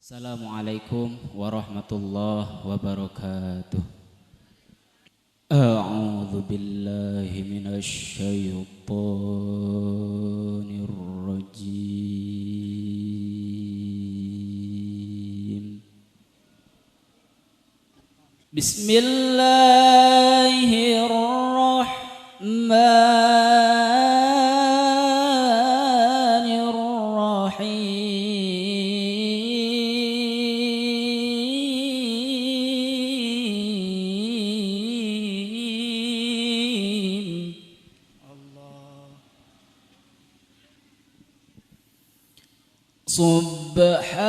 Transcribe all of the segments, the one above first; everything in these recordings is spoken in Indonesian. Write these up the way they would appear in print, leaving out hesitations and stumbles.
Assalamualaikum warahmatullahi wabarakatuh. A'udzu billahi minasy syaithanir rajim. Bismillahirrahmanirrahim. Subhanalladzi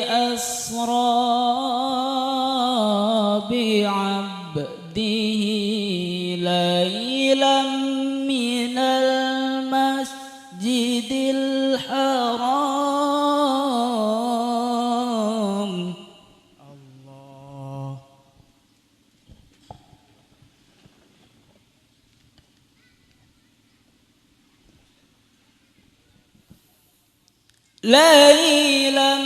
asra bi'abdihi laylan minal masjidil haram. ليلا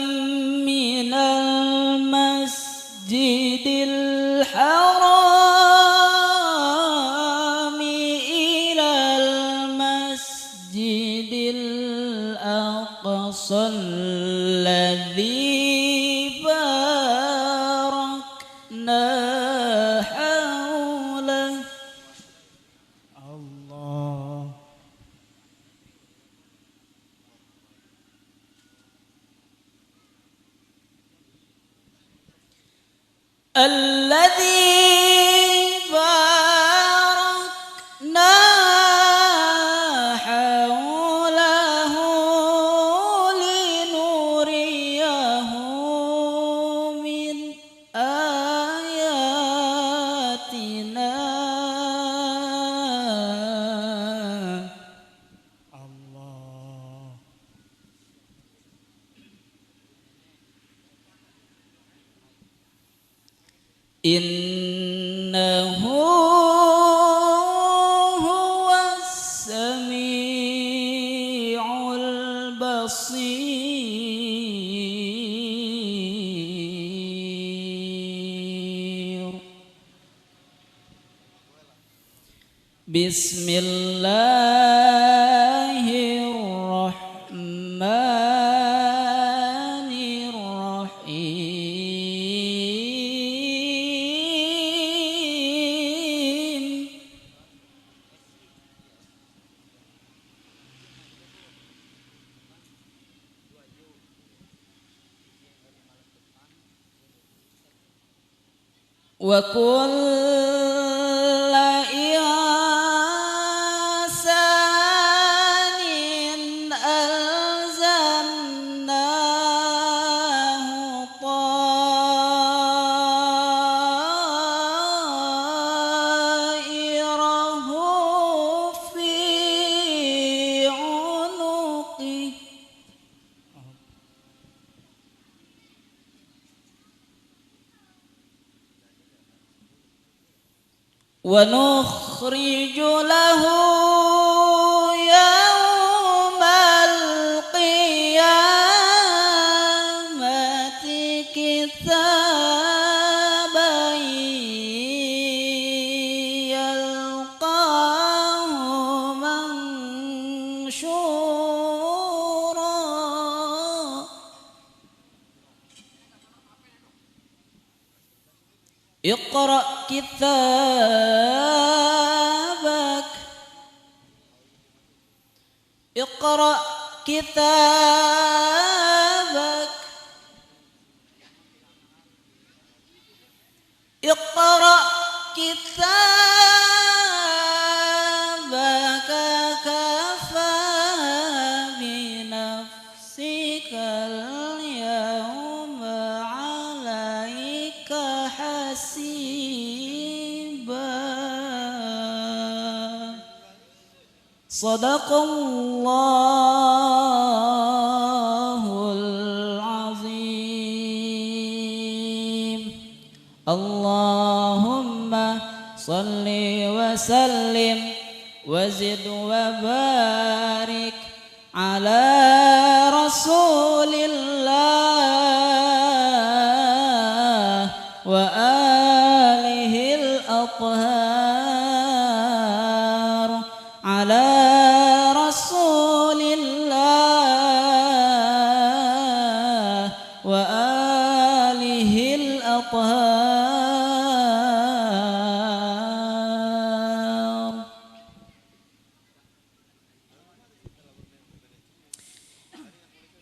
من المسجد الحرام إلى المسجد الأقصى الذي باركنا حوله. الله الذي باركنا حوله لنريه من آياتنا. الله إنه هو السميع البصير. بسم الله الرحمن الرحيم. وكل إنسان ألزمناه طائره في عنقه. ونخرج له يوم القيامة كتابا يلقاه منشورا. اقرأ كتابك. اقرأ كتابك. اقرأ كتابك كفى بنفسك اليوم عليك حسيبا. صدق الله العظيم. اللهم صل وسلم وسلم وزد وبارك على رسول الله وآله الأطهار على رسول الله وآله الأطهار.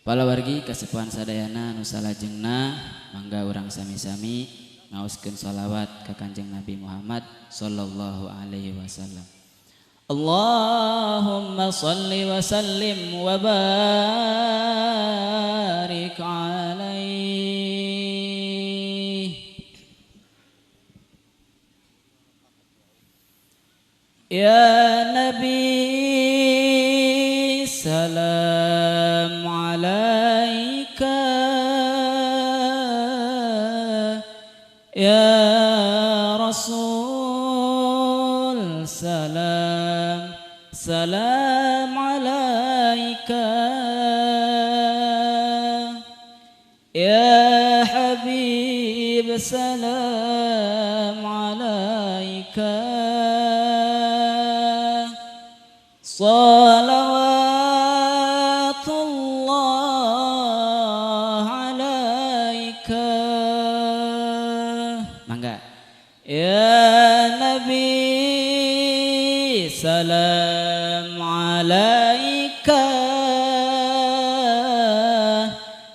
Palawargi kasepuhan sadayana nu salajengna mangga urang sami-sami ngaoskeun sholawat ka Kanjeng Nabi Muhammad sallallahu alaihi wasallam. Allahumma shalli wa sallim wa barik alaihi. Ya Nabi salam alaika, ya Rasul salam salam alaika, ya Habib salam alaika, salawatullah alaika. Mangga. Ya Nabi salam alaika,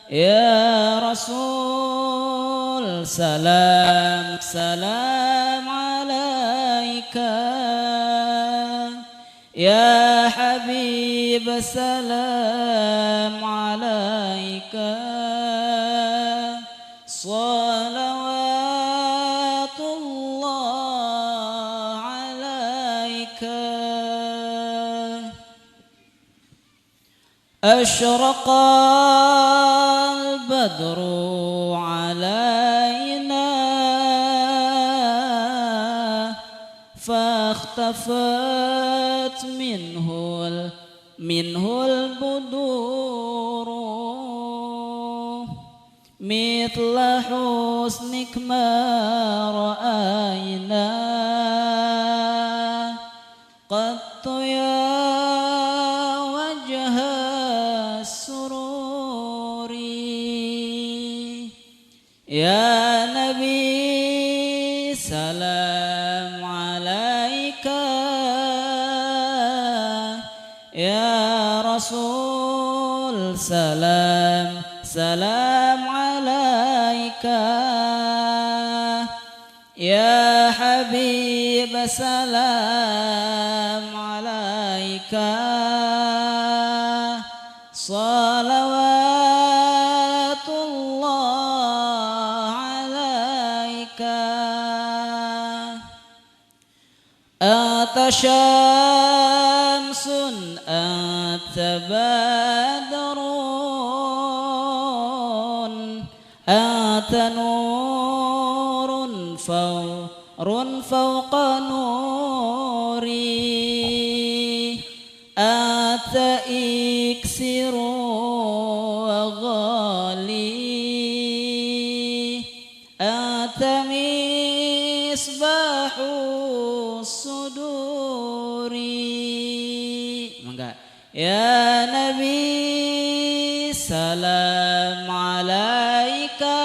ya Rasul salam salam alaika, ya Habib salam alaika, salawatullah alaika. Asyraqal badru alaina fahtafat minhul buduru mithla husnik ma ra'ayna qattu ya wajha sururi. Ya Nabi salam alaika, ya Rasul salam salam alaika, ya Habib salam alaika, salawatullah alaika. Anta syamsun anta badrun anta nurun fawqa nuri anta iksiru ghali anta misbahu suduri. Mangga. Ya Nabi salam alaika,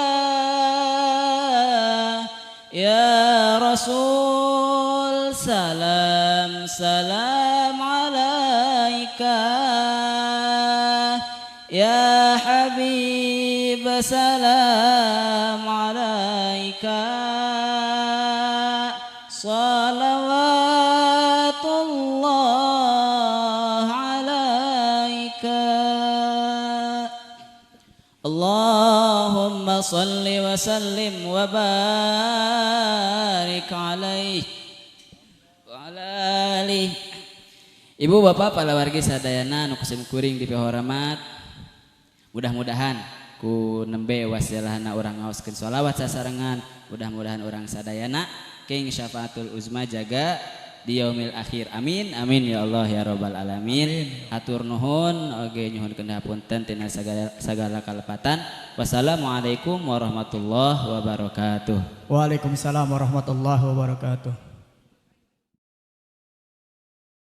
ya Rasul salam salam alaika, ya Habib salam alaika, salawatullah alaika. Allahumma salli wa sallim wa barik alaihi wa ala alihi. Ibu bapak palawargi sadayana nu kusim kuring di pihormat, mudah-mudahan ku nembe wasilahna urang ngaoskeun sholawat sasarengan, mudah-mudahan urang sadayana king syafaatul uzma jaga di yaumil akhir. Amin amin ya Allah ya rabbal alamin. Hatur nuhun oge nyuhun kendapunten tina sagala kalepatan. Wassalamualaikum warahmatullahi wabarakatuh. Waalaikumsalam warahmatullahi wabarakatuh.